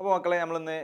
അപ്പോൾ മക്കളെ നമ്മളിന്ന്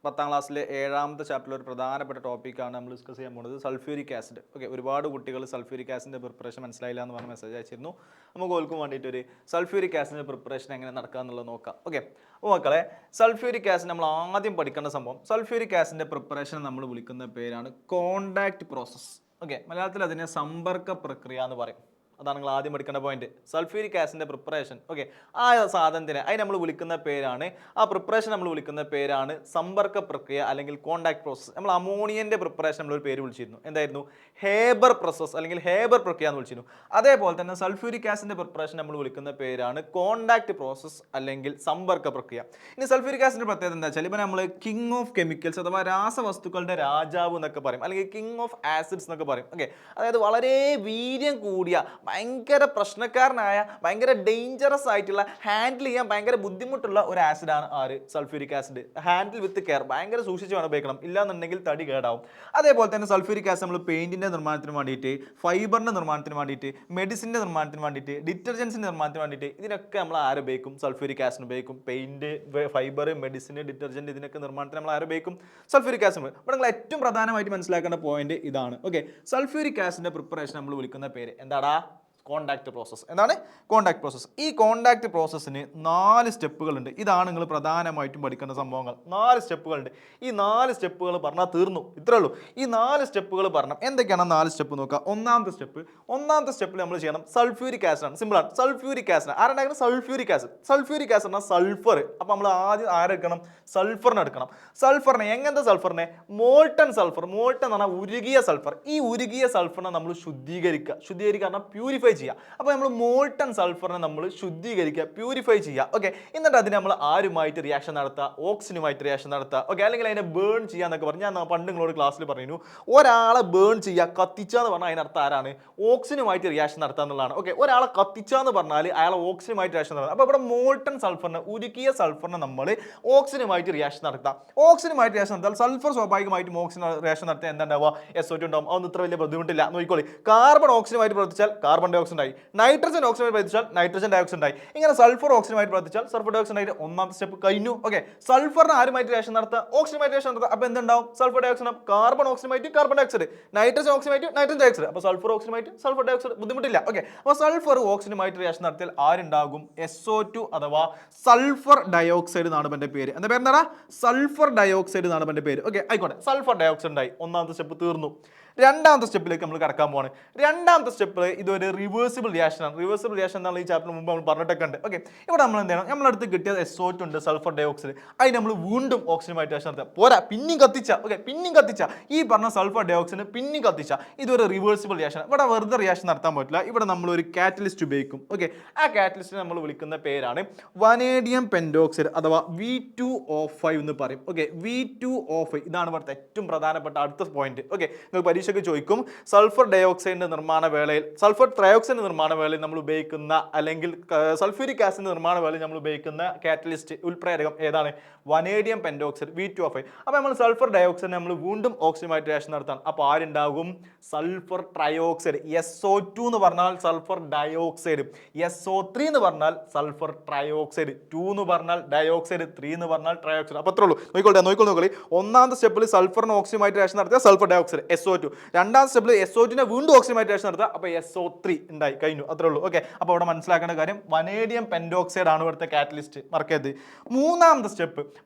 10ാം ക്ലാസ്സിലെ 7ാമത്തെ ചാപ്റ്ററിൽ ഒരു പ്രധാനപ്പെട്ട ടോപ്പിക്കാണ് നമ്മൾ ഡിസ്കസ് ചെയ്യാൻ പോകുന്നത് സൾഫ്യൂരിക് ആസിഡ്. ഓക്കെ, ഒരുപാട് കുട്ടികൾ സൾഫ്യൂരിക് ആസിഡിൻ്റെ പ്രിപ്പറേഷൻ മനസ്സിലായില്ല എന്ന് പറഞ്ഞ മെസ്സേജ് അയച്ചിരുന്നു. നമുക്ക് ഓൽക്കും വേണ്ടിയിട്ട് ഒരു സൾഫ്യൂരിക് ആസിഡിൻ്റെ പ്രിപ്പറേഷൻ എങ്ങനെ നടക്കുക എന്നുള്ളത് നോക്കാം. ഓക്കെ, അപ്പോൾ മക്കളെ സൾഫ്യൂരിക് ആസിഡ് നമ്മൾ ആദ്യം പഠിക്കേണ്ട സംഭവം, സൾഫ്യൂരിക് ആസിഡിൻ്റെ പ്രിപ്പറേഷൻ നമ്മൾ വിളിക്കുന്ന പേരാണ് കോണ്ടാക്ട് പ്രോസസ്സ്. ഓക്കെ, മലയാളത്തിൽ അതിനെ സമ്പർക്ക പ്രക്രിയ എന്ന് പറയും. അതാണ് നിങ്ങൾ ആദ്യം പഠിക്കേണ്ട പോയിന്റ്. സൾഫ്യൂരിക് ആസിഡിന്റെ പ്രിപ്പറേഷൻ. ഓക്കെ, ആ സാധനത്തിനെ അതിന് നമ്മൾ വിളിക്കുന്ന പേരാണ്, ആ പ്രിപ്പറേഷൻ നമ്മൾ വിളിക്കുന്ന പേരാണ് സമ്പർക്ക പ്രക്രിയ അല്ലെങ്കിൽ കോണ്ടാക്ട് പ്രോസസ്. നമ്മൾ അമോണിയന്റെ പ്രിപ്പറേഷൻ നമ്മൾ ഒരു പേര് വിളിച്ചിരുന്നു, എന്തായിരുന്നു? ഹേബർ പ്രോസസ് അല്ലെങ്കിൽ ഹേബർ പ്രക്രിയ എന്ന് വിളിച്ചിരുന്നു. അതേപോലെ തന്നെ സൾഫ്യൂരിക് ആസിഡിന്റെ പ്രിപ്പറേഷൻ നമ്മൾ വിളിക്കുന്ന പേരാണ് കോണ്ടാക്ട് പ്രോസസ് അല്ലെങ്കിൽ സമ്പർക്ക പ്രക്രിയ. ഇനി സൾഫ്യൂരിക് ആസിഡിന്റെ പ്രത്യേകത എന്താ വെച്ചാൽ, ഇപ്പം നമ്മൾ കിങ് ഓഫ് കെമിക്കൽസ് അഥവാ രാസവസ്തുക്കളുടെ രാജാവ് എന്നൊക്കെ പറയും, അല്ലെങ്കിൽ കിങ് ഓഫ് ആസിഡ്സ് എന്നൊക്കെ പറയും. ഓക്കെ, അതായത് വളരെ വീര്യം കൂടിയ, ഭയങ്കര പ്രശ്നക്കാരനായ, ഭയങ്കര ഡേഞ്ചറസ് ആയിട്ടുള്ള, ഹാൻഡിൽ ചെയ്യാൻ ഭയങ്കര ബുദ്ധിമുട്ടുള്ള ഒരു ആസിഡാണ് ആര്? Sulphuric acid. Handle with care, ഭയങ്കര സൂക്ഷിച്ച് വേണം ഉപയോഗിക്കണം, ഇല്ലാന്നുണ്ടെങ്കിൽ തടി കേടാവും. അതേപോലെ തന്നെ സൾഫ്യൂരിക് ആസിഡ് നമ്മൾ പെയിന്റിന്റെ നിർമ്മാണത്തിന് വേണ്ടിയിട്ട്, ഫൈബറിന്റെ നിർമ്മാണത്തിന് വേണ്ടിയിട്ട്, മെഡിസിന്റെ നിർമ്മാണത്തിന് വേണ്ടിയിട്ട്, ഡിറ്റർജൻസിന്റെ നിർമ്മാണത്തിന് വേണ്ടിയിട്ട്, ഇതിനൊക്കെ നമ്മൾ ആരുപയോഗിക്കും? സൾഫ്യൂരിക് ആസിഡ് ഉപയോഗിക്കും. പെയിന്റ്, ഫൈബർ, മെഡിസിൻ, ഡിറ്റർജന്റ്, ഇതിനൊക്കെ നിർമ്മാണത്തിന് നമ്മൾ ആരുപയോഗിക്കും? Sulphuric acid. ഇവിടെ നിങ്ങൾ ഏറ്റവും പ്രധാനമായിട്ട് മനസ്സിലാക്കേണ്ട പോയിന്റ് ഇതാണ്. ഓക്കെ, സൾഫ്യൂരിക് ആസിഡിന്റെ പ്രിപ്പറേഷൻ നമ്മൾ വിളിക്കുന്ന പേര് എന്താടാ? Contact process. എന്താണ് കോണ്ടാക്ട് പ്രോസസ്? ഈ കോണ്ടാക്ട് പ്രോസസ്സിന് 4 സ്റ്റെപ്പുകളുണ്ട്. ഇതാണ് നിങ്ങൾ പ്രധാനമായിട്ടും പഠിക്കേണ്ട സംഭവങ്ങൾ. 4 സ്റ്റെപ്പുകളുണ്ട്. ഈ 4 സ്റ്റെപ്പുകൾ പറഞ്ഞാൽ തീർന്നു, ഇത്രേ ഉള്ളൂ. ഈ 4 സ്റ്റെപ്പുകൾ പറഞ്ഞു. എന്തൊക്കെയാണ് 4 സ്റ്റെപ്പ് നോക്കുക. ഒന്നാമത്തെ സ്റ്റെപ്പിൽ നമ്മൾ ചെയ്യണം സൾഫ്യൂരിക് ആസിഡ് ആണ്. സിമ്പിൾ ആണ്. സൾഫ്യൂരിക് ആസിഡ് ആരുണ്ടായിരുന്നു? Sulphuric acid. സൾഫ്യൂരിക് ആസിഡ് എന്നാൽ സൾഫർ. അപ്പോൾ നമ്മൾ ആദ്യം ആരെടുക്കണം? സൾഫറിനെ എടുക്കണം. സൾഫറിനെ, എങ്ങനത്തെ സൾഫറിനെ? Molten sulphur. മോൾട്ടൺ എന്ന് പറഞ്ഞാൽ ഉരുകിയ സൾഫർ. ഈ ഉരുകിയ സൾഫറിനെ നമ്മൾ ശുദ്ധീകരിക്കുക. പറഞ്ഞാൽ പ്യൂരിഫൈ ചെയ്യുക. അപ്പോൾ നമ്മൾ മോൾട്ടൺ സൾഫറിനെ നമ്മൾ ശുദ്ധീകരിക്കുക, പ്യൂരിഫൈ ചെയ്യുക. ഓക്കെ, എന്നിട്ട് അതിന് നമ്മൾ ആരുമായിട്ട് റിയാക്ഷൻ നടത്തുക? ഓക്സിജനുമായിട്ട് റിയാക്ഷൻ നടത്തുക. ഓക്കെ, അല്ലെങ്കിൽ അതിനെ ബേൺ ചെയ്യുക എന്നൊക്കെ പറഞ്ഞു. ഞാൻ പണ്ട് നിങ്ങളോട് ക്ലാസ്സിൽ പറഞ്ഞു, ഒരാളെ ബേൺ ചെയ്യുക, കത്തിക്കുക എന്ന് പറഞ്ഞാൽ അതിനർത്ഥം ആരാണ്? ഓക്സിജനുമായിട്ട് റിയാക്ഷൻ നടത്തുക എന്നുള്ളതാണ്. ഓക്കെ, ഒരാളെ കത്തിക്കുക എന്ന് പറഞ്ഞാൽ അയാളെ ഓക്സിജനുമായിട്ട് റിയാക്ഷൻ നടത്തുക. അപ്പോൾ ഇവിടെ മോൾട്ടൺ സൾഫറിനെ, ഉരുക്കിയ സൾഫറിനെ നമ്മൾ ഓക്സിജനുമായിട്ട് റിയാക്ഷൻ നടത്തുക. ഓക്സിജനുമായിട്ട് റിയാക്ഷൻ നടത്താൽ സൾഫർ സ്വാഭാവികമായിട്ടും ഓക്സിജൻ റിയാക്ഷൻ നടത്തിയാൽ എന്താ ഉണ്ടാവുക? SO2 ഉണ്ടാവും. അതൊന്നും ഇത്ര വലിയ ബുദ്ധിമുട്ടില്ല, നോക്കിക്കോളി. കാർബൺ ഓക്സിജനുമായിട്ട് പ്രവർത്തിച്ചാൽ കാർബൺ ഡൈ ഓക്സൈഡ് ആയി. നൈട്രജൻ ഓക്സിജനുമായിട്ട് പ്രവർത്തിച്ചാൽ നൈട്രജൻ ഡൈ ഓക്സൈഡ് ആയി. ഇങ്ങനെ സൾഫർ ഓക്സിജനുമായിട്ട് പ്രവർത്തിച്ചാൽ സൾഫർ ഡൈ ഓക്സൈഡ് ആയിട്ട് ഒന്നാമത്തെ സ്റ്റെപ്പ് കഴിഞ്ഞു. ഓക്കെ, സൾഫറിന് ആരുമായിട്ട് റിയാക്ഷൻ നടത്തുക? ഓക്സിജനുമായിട്ട് റിയാക്ഷൻ നടത്തുക. അപ്പോൾ എന്തുണ്ടാവും? Sulphur dioxide. കാർബൺ ഓക്സിജനുമായിട്ട് കാർബൺ ഡൈ ഓക്സൈഡ്, നൈട്രജൻ ഓക്സിജനുമായിട്ട് നൈട്രജൻ ഡൈ ഓക്സൈഡ്. അപ്പോൾ സൾഫർ ഓക്സിജനുമായിട്ട് സൾഫർ ഡൈ ഓക്സൈഡ്, ബുദ്ധിമുട്ടില്ല. ഓക്കെ, അപ്പോൾ സൾഫർ ഓക്സിജനുമായിട്ട് റിയാക്ഷൻ നടത്തിയാൽ ആരുണ്ടാകും? SO2 അഥവാ സൾഫർ ഡൈ ഓക്സൈഡ് എന്നാണ് എൻ്റെ പേര്. എന്താ പേര്? എന്താ? സൾഫർ ഡൈ ഓക്സൈഡ് എന്നാണ് എൻ്റെ പേര്. ഓക്കെ, ആയിക്കോട്ടെ, സൾഫർ ഡൈ ഓക്സൈഡ് ഉണ്ടായി. ഒന്നാമത്തെ സ്റ്റെപ്പ് തീർന്നു. രണ്ടാമത്തെ സ്റ്റെപ്പിലേക്ക് നമ്മൾ കടക്കാൻ പോവാണ്. രണ്ടാമത്തെ സ്റ്റെപ്പ് ഇതൊരു റിവേഴ്സിബിൾ റിയാക്ഷൻ ആണ്. റിവേഴ്സിബിൾ റിയാക്ഷൻ എന്നുള്ള ഈ ചാപ്റ്ററിന് മുമ്പ് നമ്മൾ പറഞ്ഞിട്ടൊക്കെ ഉണ്ട്. ഓക്കെ, ഇവിടെ നമ്മൾ എന്ത് ചെയ്യണം? നമ്മളടുത്ത് കിട്ടിയ SO2 ഉണ്ട്, സൾഫർ ഡൈ ഓക്സൈഡ്. അതിന് നമ്മൾ വീണ്ടും ഓക്സിജനുമായിട്ട് റിയാക്ഷൻ നടത്തുക. പോരാ, പിന്നെയും കത്തിച്ച. ഓക്കെ, പിന്നെയും കത്തിച്ച. ഈ പറഞ്ഞ സൾഫർ ഡൈ ഓക്സൈഡ് പിന്നെയും കത്തിച്ച. ഇതൊരു റിവേഴ്സിബിൾ റിയാക്ഷൻ. ഇവിടെ വെറുതെ റിയാക്ഷൻ നടത്താൻ പറ്റില്ല. ഇവിടെ നമ്മൾ ഒരു കാറ്റലിസ്റ്റ് ഉപയോഗിക്കും. ഓക്കെ, ആ കാറ്റലിസ്റ്റിനെ നമ്മൾ വിളിക്കുന്ന പേരാണ് വനേഡിയം പെൻഡോക്സൈഡ് അഥവാ V2O5 എന്ന് പറയും. ഓക്കെ, V2O5 ഇതാണ് ഇവിടുത്തെ ഏറ്റവും പ്രധാനപ്പെട്ട അടുത്ത പോയിന്റ്. ഓക്കെ, നിങ്ങൾ പരീക്ഷയ്ക്ക് ചോദിക്കും, സൾഫർ ഡയോക്സൈഡിന്റെ നിർമ്മാണ വേളയിൽ, സൾഫർ ട്രയോക്സൈഡിന്റെ നിർമ്മാണ വേളയിൽ നമ്മൾ ഉപയോഗിക്കുന്ന, അല്ലെങ്കിൽ സൾഫ്യൂരിക് ആസിഡിന്റെ നിർമ്മാണ വേളയിൽ നമ്മൾ ഉപയോഗിക്കുന്ന കാറ്റലിസ്റ്റ് ഉൽപ്രേരകം ഏതാണ്? Vanadium pentoxide, V2O5. അപ്പോൾ നമ്മൾ സൾഫർ ഡയോക്സൈഡ് നമ്മൾ വീണ്ടും ഓക്സിജനുമായിട്ട് റിയാക്ഷൻ നടത്താൻ. അപ്പോൾ ആരുണ്ടാകും? Sulphur trioxide. SO2 എന്ന് പറഞ്ഞാൽ സൾഫർ ഡയോക്സൈഡ്, SO3 എന്ന് പറഞ്ഞാൽ സൾഫർ ട്രയോക്സൈഡ്, 2 എന്ന് പറഞ്ഞാൽ ഡയോക്സൈഡ്, 3 എന്ന് പറഞ്ഞാൽ ട്രയോക്സൈഡ്. അപ്പോൾ അത്രേ ഉള്ളൂ. നോക്കിക്കോളി. ഒന്നാമത്തെ സ്റ്റെപ്പിൽ സൾഫറിന് ഓക്സിജനുമായിട്ട് റിയാക്ഷൻ നടത്തിയ സൾഫർ ഡയോക്സൈഡ്, SO2. രണ്ടാം സ്റ്റെപ്പിൽ SO2 വീണ്ടും ഓക്സിജനുമായിട്ട് റിയാക്ഷൻ നടത്തുക. അപ്പോൾ SO3 ഉണ്ടായി, കഴിഞ്ഞു, അത്രേ ഉള്ളൂ. ഓക്കെ, അപ്പോൾ അവിടെ മനസ്സിലാക്കേണ്ട കാര്യം വനേഡിയം പെൻഡോക്സൈഡ് ആണ് ഇവിടുത്തെ കാറ്റലിസ്റ്റ്, മറക്കരുത്. മൂന്നാമത്തെ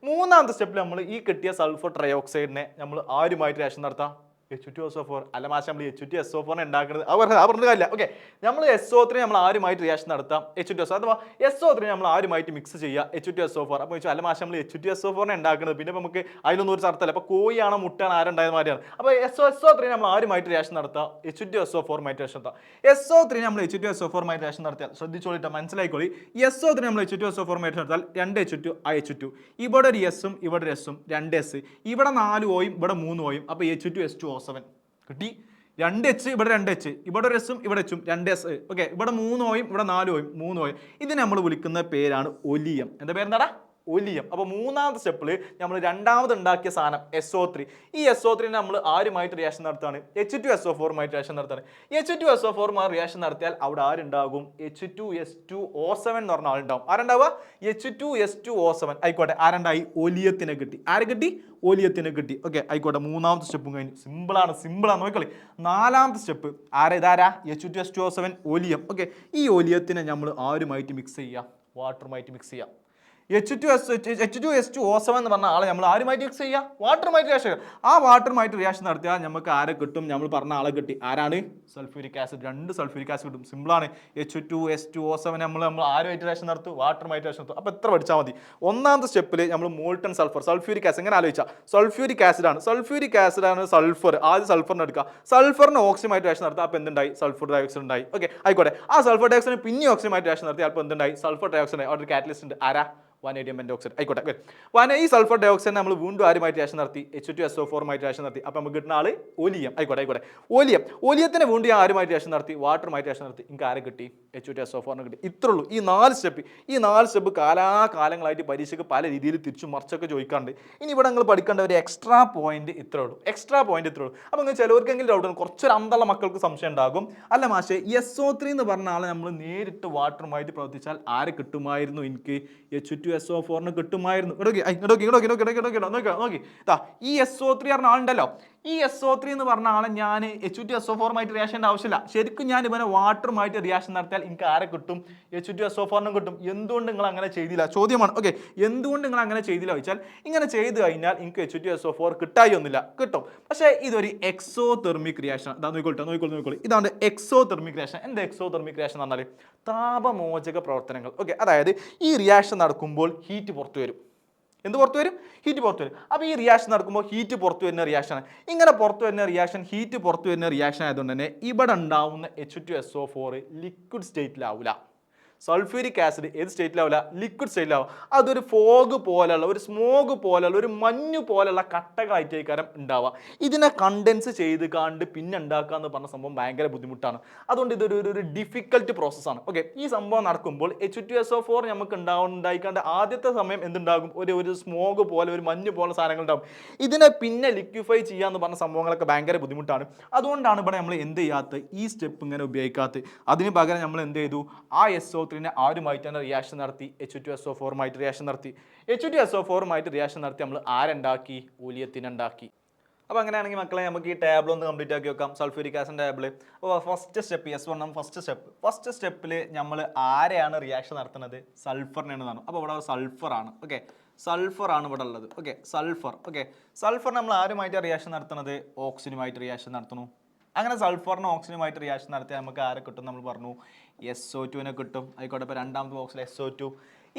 സ്റ്റെപ്പിൽ നമ്മൾ ഈ കിട്ടിയ സൾഫർ ട്രയോക്സൈഡിനെ നമ്മൾ ആരുമായിട്ട് റിയാക്ഷൻ നടത്താം? H2SO4. അല്ല മാഷ്, നമ്മൾ H2SO4 ഉണ്ടാക്കുന്നത് പറഞ്ഞ കാര്യമില്ല. ഓക്കെ, നമ്മൾ SO3 നമ്മൾ ആരുമായിട്ട് റിയാക്ഷൻ നടത്താം? H2SO, അഥവാ SO3 നമ്മൾ ആരുമായിട്ട് മിക്സ് ചെയ്യുക? H2SO4. അപ്പോൾ ചോദിച്ചാൽ അല്ല മാഷ്, നമ്മൾ H2SO4 ഉണ്ടാക്കുന്നത്, പിന്നെ നമുക്ക് അതിലൊന്നും ഒരു അർത്ഥമല്ല. അപ്പോൾ കോഴിയാണോ മുട്ടാണ് ആരുണ്ടായത് മാതിരിയാണ്. അപ്പോൾ SO3 നമ്മൾ ആരുമായിട്ട് റിയാക്ഷൻ നടത്താം? H2SO4 മായിട്ട് റിയാക്ഷൻ നടത്താം. SO3 നമ്മൾ H2SO4 മായിട്ട് റിയാക്ഷൻ നടത്തിയാൽ ശ്രദ്ധിച്ചോളിട്ട്, മനസ്സിലായിക്കോളി. SO3 നമ്മൾ H2SO4 മായിട്ട് നടത്താൽ 2 H2 H2, ഇവിടെ ഒരു എസും ഇവിടെ ഒരു എസും, 2 S, ഇവിടെ 4 ഓയും ഇവിടെ 3 ഓയും. അപ്പോൾ H2S2O7 കിട്ടി. 2 H, ഇവിടെ 2 H, ഇവിടെ ഒരു എസും ഇവിടെ എച്ചും, 2 S. ഓക്കെ, ഇവിടെ 3 ഓയും ഇവിടെ 4 ഓയും, 3 ഓയും. ഇതിനെ നമ്മൾ വിളിക്കുന്ന പേരാണ് ഒലിയം. എന്താ പേരെന്താടാ? ഒലിയം. അപ്പോൾ മൂന്നാമത്തെ സ്റ്റെപ്പിൽ നമ്മൾ രണ്ടാമത് ഉണ്ടാക്കിയ സാധനം SO3. ഈ SO3 നമ്മൾ ആരുമായിട്ട് റിയാക്ഷൻ നടത്തുകയാണ്? H2SO4 റിയാക്ഷൻ നടത്തുകയാണ്. H2SO4 റിയാക്ഷൻ നടത്തിയാൽ അവിടെ ആരുണ്ടാകും? H2S2O7 എന്ന് പറഞ്ഞ ആളുണ്ടാവും. ആരുണ്ടാവുക? H2S2O7. ആയിക്കോട്ടെ, ആരുണ്ടായി? ഒലിയത്തിനെ കിട്ടി. ആരെ കിട്ടി? ഒലിയത്തിനെ കിട്ടി. ഓക്കെ, ആയിക്കോട്ടെ, മൂന്നാമത്തെ സ്റ്റെപ്പും കഴിഞ്ഞു. സിമ്പിളാണ് നോക്കിക്കളി. നാലാമത്തെ സ്റ്റെപ്പ് ഇതാരാ? H2S2O7 oleum. ഓക്കെ, ഈ ഒലിയത്തിനെ നമ്മൾ ആരുമായിട്ട് മിക്സ് ചെയ്യുക? വാട്ടറുമായിട്ട് മിക്സ് ചെയ്യാം. H2S2O7 എന്ന് പറഞ്ഞ ആളെ നമ്മൾ ആരുമായിട്ട് മിക്സ് ചെയ്യുക? വാട്ടറുമായിട്ട് റിയാക്ഷൻ. ആ വാട്ടറുമായിട്ട് റിയാക്ഷൻ നടത്തിയാൽ നമുക്ക് ആരെ കിട്ടും? നമ്മൾ പറഞ്ഞ ആളെ കിട്ടി. ആരാണ്? Sulphuric acid. 2 സൾഫ്യൂരിക് ആസിഡ് കിട്ടും. സിമ്പിളാണ്. H2S2O7 നമ്മൾ ആരുമായിട്ട് റിയാക്ഷൻ നടത്തും? വാട്ടറുമായിട്ട് റിയാക്ഷൻ നടത്തും. അപ്പോൾ എത്ര പഠിച്ചാൽ മതി? ഒന്നാമത്തെ സ്റ്റെപ്പിൽ നമ്മൾ മോൾട്ടൺ സൾഫർ, സൾഫ്യൂരിക് ആസിഡ്. എങ്ങനെ ആലോചിച്ചാൽ സൾഫ്യൂരിക് ആസിഡാണ് സൾഫർ. ആദ്യം സൾഫറിന് എടുക്കുക. സൾഫറിന് ഓക്സിജനുമായിട്ട് റിയാക്ഷൻ നടത്തുക. അപ്പോൾ എന്തുണ്ടായി? സൾഫർ ഡയോക്സൈഡ് ഉണ്ടായി. ഓക്കെ, ആയിക്കോട്ടെ. ആ സൾഫർ ഡയോക്സൈഡ് പിന്നെ ഓക്സിജനുമായിട്ട് റിയാക്ഷൻ നടത്തി അപ്പോൾ എന്തുണ്ടായി? Sulphur dioxide. അവിടെ ഒരു കാറ്റലിസ്റ്റ് ഉണ്ട്. ആരാ? Vanadium pentoxide. ആയിക്കോട്ടെ, ഈ സൾഫർ ഡയോക്സൈഡ് നമ്മൾ വീണ്ടും ആരുമായിട്ട് റിയാക്ഷൻ നടത്തി? H2SO4 റിയാക്ഷൻ നടത്തി. അപ്പോൾ നമുക്ക് കിട്ടുന്ന ആള് ഒലിയം. ആയിക്കോട്ടെ, ഒലിയത്തിനെ വീണ്ടും ആരുമായിട്ട് റിയാക്ഷൻ നടത്തി? വാട്ടറുമായിട്ട് റിയാക്ഷൻ നടത്തി. എനിക്ക് ആരെ കിട്ടി? H2SO4 കിട്ടി. ഇത്രേ ഉള്ളൂ. ഈ 4 സ്റ്റെപ്പ് കാലാകാലങ്ങളായിട്ട് പരീക്ഷയ്ക്ക് പല രീതിയിൽ തിരിച്ചും മറിച്ചൊക്കെ ചോദിക്കാറുണ്ട്. ഇനി ഇവിടെ നിങ്ങൾ പഠിക്കേണ്ട ഒരു എക്സ്ട്രാ പോയിന്റ് ഇത്രേ ഉള്ളൂ. അപ്പോൾ നിങ്ങൾ ചിലവർക്കെങ്കിലും ഡൗട്ട്, കുറച്ചൊരു അന്തള്ള മക്കൾക്ക് സംശയം ഉണ്ടാകും. അല്ല മാഷേ, SO3 എന്ന് പറഞ്ഞ ആളെ നമ്മൾ നേരിട്ട് വാട്ടറുമായിട്ട് പ്രവർത്തിച്ചാൽ ആരെ കിട്ടുമായിരുന്നു? എനിക്ക് H2SO4 കിട്ടുമായിരുന്നു. നോക്കി, ഈ SO3 പറഞ്ഞ ആളുണ്ടല്ലോ, ഈ SO3 എന്ന് പറഞ്ഞ ആളെ ഞാൻ H2SO4 റിയാക്ഷൻ ആവശ്യമില്ല. ശരിക്കും ഞാൻ ഇവനെ വാട്ടറുമായിട്ട് റിയാക്ഷൻ നടത്തിയാൽ എനിക്ക് ആരെ കിട്ടും? H2SO4 കിട്ടും. എന്തുകൊണ്ട് നിങ്ങൾ അങ്ങനെ ചെയ്തില്ല? ചോദ്യമാണ്. ഓക്കെ, എന്തുകൊണ്ട് നിങ്ങൾ അങ്ങനെ ചെയ്തില്ല വെച്ചാൽ, ഇങ്ങനെ ചെയ്തു കഴിഞ്ഞാൽ എനിക്ക് H2SO4 കിട്ടായി ഒന്നുമില്ല, കിട്ടും. പക്ഷേ ഇതൊരു എക്സോതെർമിക് റിയാക്ഷൻ. നോക്കിക്കോളൂ, ഇതാണ് എക്സോതെർമിക് റിയാക്ഷൻ. എന്താ എക്സോതെർമിക് റിയാക്ഷൻ എന്ന് പറഞ്ഞാൽ? താപമോചക പ്രവർത്തനങ്ങൾ. ഓക്കെ, അതായത് ഈ റിയാക്ഷൻ നടക്കുമ്പോൾ ഹീറ്റ് പുറത്തു വരും. എന്ത് പുറത്തു വരും? ഹീറ്റ് പുറത്തു വരും. അപ്പോൾ ഈ റിയാക്ഷൻ നടക്കുമ്പോൾ ഹീറ്റ് പുറത്തു വരുന്ന റിയാക്ഷനാണ്. ഇങ്ങനെ പുറത്തു വരുന്ന റിയാക്ഷൻ, ഹീറ്റ് പുറത്തു വരുന്ന റിയാക്ഷൻ ആയതുകൊണ്ട് തന്നെ ഇവിടെ ഉണ്ടാവുന്ന H2SO4 ലിക്വിഡ് സ്റ്റേറ്റിലാവില്ല. സൾഫ്യൂരിക് ആസിഡ് ഏത് സ്റ്റേറ്റിലാവില്ല? ലിക്വിഡ് സ്റ്റേറ്റിലാവും. അതൊരു ഫോഗ് പോലെയുള്ള, ഒരു സ്മോഗ് പോലെയുള്ള, ഒരു മഞ്ഞ് പോലെയുള്ള കട്ടകളായിട്ടേക്കാരം ഉണ്ടാവുക. ഇതിനെ കണ്ടൻസ് ചെയ്ത് കണ്ട് പിന്നെ ഉണ്ടാക്കുക എന്ന് പറഞ്ഞ സംഭവം ഭയങ്കര ബുദ്ധിമുട്ടാണ്. അതുകൊണ്ട് ഇതൊരു ഡിഫിക്കൽട്ട് പ്രോസസ്സാണ്. ഓക്കെ, ഈ സംഭവം നടക്കുമ്പോൾ H2SO4 നമുക്ക് ഉണ്ടായിക്കാണ്ട് ആദ്യത്തെ സമയം എന്തുണ്ടാകും? ഒരു സ്മോഗ് പോലെ, ഒരു മഞ്ഞ് പോലെ സാധനങ്ങൾ ഉണ്ടാകും. ഇതിനെ പിന്നെ ലിക്വിഫൈ ചെയ്യാന്ന് പറഞ്ഞ സംഭവങ്ങളൊക്കെ ഭയങ്കര ബുദ്ധിമുട്ടാണ്. അതുകൊണ്ടാണ് ഇവിടെ നമ്മൾ എന്ത് ചെയ്യാത്തത്? ഈ സ്റ്റെപ്പ് ഇങ്ങനെ ഉപയോഗിക്കാത്തത്. അതിന് പകരം നമ്മൾ എന്ത് ചെയ്തു? ആ SO3 ആരുമായിട്ടാണ് റിയാക്ഷൻ നടത്തി? H2SO4 റിയാക്ഷൻ നടത്തി. H2SO4 റിയാക്ഷൻ നടത്തി നമ്മൾ ആരുണ്ടാക്കി? ഒലിയത്തിനുണ്ടാക്കി. അപ്പോൾ അങ്ങനെയാണെങ്കിൽ മക്കളെ നമുക്ക് ഈ ടേബിൾ ഒന്ന് കംപ്ലീറ്റ് ആക്കി വെക്കാം. Sulphuric acid table. അപ്പോൾ ഫസ്റ്റ് സ്റ്റെപ്പ് S1 ഫസ്റ്റ് സ്റ്റെപ്പിൽ നമ്മൾ ആരെയാണ് റിയാക്ഷൻ നടത്തുന്നത്? സൾഫറിനാണ് നടത്തുന്നത്. അപ്പോൾ ഇവിടെ സൾഫറാണ്. ഓക്കെ, സൾഫറാണ് ഇവിടെ ഉള്ളത്. ഓക്കെ, സൾഫർ നമ്മൾ ആരുമായിട്ട് റിയാക്ഷൻ നടത്തുന്നത്? ഓക്സിജനുമായിട്ട് റിയാക്ഷൻ നടത്തുന്നു. അങ്ങനെ സൾഫറിന് ഓക്സിജനുമായിട്ട് റിയാക്ഷൻ നടത്തിയാൽ നമുക്ക് ആരെ കിട്ടും? നമ്മൾ പറഞ്ഞു SO2 കിട്ടും. ആയിക്കോട്ടെ, ഇപ്പോൾ രണ്ടാമത്തെ ബോക്സിൽ SO2.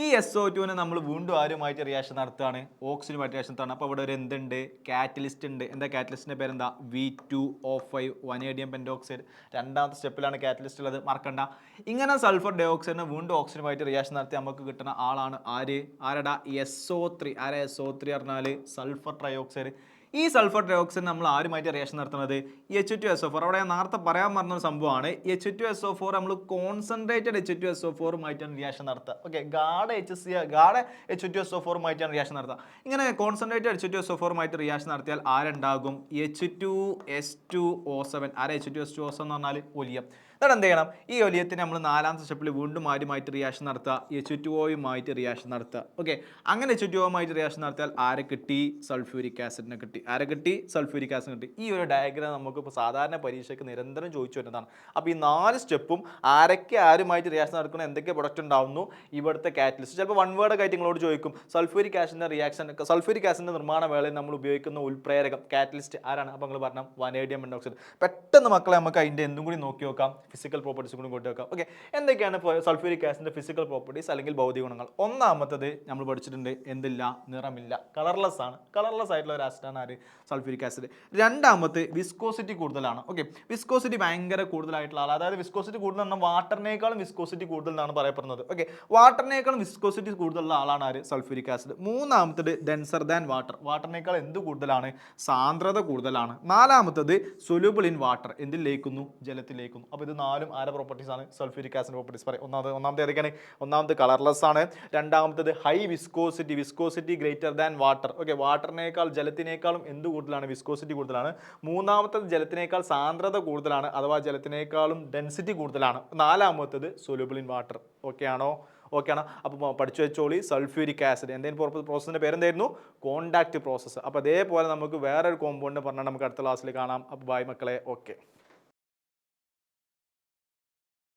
ഈ SO2 നമ്മൾ വീണ്ടും ആരുമായിട്ട് റിയാക്ഷൻ നടത്തുകയാണ്? ഓക്സിജനുമായിട്ട് റിയാക്ഷൻ നടത്തുകയാണ്. അപ്പോൾ ഇവിടെ ഒരു എന്തുണ്ട്? കാറ്റലിസ്റ്റ് ഉണ്ട്. എന്താ കാറ്റലിസ്റ്റിൻ്റെ പേരെന്താ? V2O5 vanadium pentoxide. രണ്ടാമത്തെ സ്റ്റെപ്പിലാണ് കാറ്റലിസ്റ്റ് ഉള്ളത്, മറക്കണ്ട. ഇങ്ങനെ സൾഫർ ഡയോക്സൈഡിനെ വീണ്ടും ഓക്സിജനുമായിട്ട് റിയാക്ഷൻ നടത്തി നമുക്ക് കിട്ടുന്ന ആളാണ് ആരടാ? SO3. ആരാ SO3 പറഞ്ഞാൽ? Sulphur trioxide. ഈ സൾഫർ ഡയോക്സൈഡ് നമ്മൾ ആരുമായിട്ട് റിയാക്ഷൻ നടത്തുന്നത്? H2SO4. അവിടെ ഞാൻ നേരത്തെ പറയാൻ പറഞ്ഞൊരു സംഭവമാണ്. H2SO4 നമ്മൾ കോൺസെൻട്രേറ്റഡ് H2SO4 റിയാക്ഷൻ നടത്തുക. ഓക്കെ, ഗാഢ H2SO4 റിയാക്ഷൻ നടത്തുക. ഇങ്ങനെ കോൺസെൻട്രേറ്റഡ് H2SO4 റിയാക്ഷൻ നടത്തിയാൽ ആരുണ്ടാകും? H2S2O7. ആരാ H2S2O7 എന്ന് പറഞ്ഞാൽ? ഒലിയം. എന്നിട്ട് എന്ത് ചെയ്യണം? ഈ ഒലിയത്തിന് നമ്മൾ നാലാമത്തെ സ്റ്റെപ്പിൽ വീണ്ടും ആരുമായിട്ട് റിയാക്ഷൻ നടത്തുക? H2O റിയാക്ഷൻ നടത്തുക. ഓക്കെ, അങ്ങനെ H2O റിയാക്ഷൻ നടത്തിയാൽ ആരെ കിട്ടി? സൾഫ്യൂരിക് ആസിഡിനെ കിട്ടി. ആരെ കിട്ടി? സൾഫ്യൂരിക് ആസിഡ് കിട്ടി. ഈ ഒരു ഡയഗ്രാം നമുക്ക് ഇപ്പോൾ സാധാരണ പരീക്ഷയ്ക്ക് നിരന്തരം ചോദിച്ചു വരുന്നതാണ്. അപ്പോൾ ഈ 4 സ്റ്റെപ്പും ആരുമായിട്ട് റിയാക്ഷൻ നടക്കണം, എന്തൊക്കെ പ്രൊഡക്റ്റ് ഉണ്ടാവുന്നു, ഇവിടുത്തെ കാറ്റലിസ്റ്റ്. ചിലപ്പോൾ വൺ വേർഡ് ആയിട്ട് നിങ്ങളോട് ചോദിക്കും. സൾഫ്യൂരിക് ആസിഡിൻ്റെ നിർമ്മാണ വേളയിൽ നമ്മൾ ഉപയോഗിക്കുന്ന ഉൽപ്രേരകം കാറ്റലിസ്റ്റ് ആരാണ്? അപ്പോൾ നിങ്ങൾ പറഞ്ഞാൽ വനേഡിയം പെന്റോക്സൈഡ്. പെട്ടെന്ന് മക്കളെ നമുക്ക് അതിൻ്റെ എന്തും കൂടി നോക്കി നോക്കാം. ഫിസിക്കൽ പ്രോപ്പർട്ടീസ് കൂടി കൊണ്ടു വെക്കാം. ഓക്കെ, എന്തൊക്കെയാണ് സൾഫ്യൂരിക് ആസിഡിന്റെ ഫിസിക്കൽ പ്രോപ്പർട്ടീസ് അല്ലെങ്കിൽ ഭൗതിക ഗുണങ്ങൾ? ഒന്നാമത്തത് നമ്മൾ പഠിച്ചിട്ടുണ്ട്, എന്തില്ല? നിറമില്ല, കളർലെസ് ആണ്. കളർലെസ് ആയിട്ടുള്ള ഒരു ആസിഡാണ് ആര്? Sulphuric acid. രണ്ടാമത്തെ വിസ്കോസിറ്റി കൂടുതലാണ്. ഓക്കെ, വിസ്കോസിറ്റി ഭയങ്കര കൂടുതലായിട്ടുള്ള ആൾ, അതായത് വിസ്കോസിറ്റി കൂടുതൽ എന്നാൽ വാട്ടറിനേക്കാളും വിസ്കോസിറ്റി കൂടുതൽ എന്നാണ് പറയപ്പെടുന്നത്. ഓക്കെ, വാട്ടറിനേക്കാളും വിസ്കോസിറ്റി കൂടുതലുള്ള ആളാണ് ആര്? Sulphuric acid. മൂന്നാമത്തത് ഡെൻസർ ദാൻ വാട്ടർ. വാട്ടറിനേക്കാൾ എന്ത് കൂടുതലാണ്? സാന്ദ്രത കൂടുതലാണ്. നാലാമത്തത് സൊല്യൂബിൾ ഇൻ വാട്ടർ. എന്തിൽ ലയിക്കുന്നു? ജലത്തിൽ ലയിക്കുന്നു. അപ്പോൾ ഇത് നാലും ആരെ പ്രോപ്പർട്ടീസ് ആണ് സൾഫ്യൂരിക് ആസിഡ് പ്രോപ്പർട്ടീസ് പറയും. ഒന്നാമത്തെ ഏതൊക്കെയാണ്? ഒന്നാമത്തെ കളർലെസ് ആണ്, രണ്ടാമത്തത് high viscosity greater than water. Okay, വാട്ടറിനേക്കാൾ ജലത്തിനേക്കാളും എന്ത് കൂടുതലാണ്? വിസ്കോസിറ്റി കൂടുതലാണ്. മൂന്നാമത്തത് ജലത്തിനേക്കാൾ സാന്ദ്രത കൂടുതലാണ്, അഥവാ ജലത്തിനേക്കാളും ഡെൻസിറ്റി കൂടുതലാണ്. നാലാമത്തത് സൊല്യൂബിൾ ഇൻ വാട്ടർ. ഓക്കെ ആണോ? അപ്പോൾ പഠിച്ചു വെച്ചോളി. സൾഫ്യൂരിക് ആസിഡ് എന്തെങ്കിലും പ്രോസസ്സിൻ്റെ പേരെന്തായിരുന്നു? Contact process. അപ്പോൾ അതേപോലെ നമുക്ക് വേറൊരു കോമ്പൗണ്ട് പറഞ്ഞാൽ നമുക്ക് അടുത്ത ക്ലാസ്സിൽ കാണാം. അപ്പോൾ ബൈ മക്കളെ. ഓക്കെ.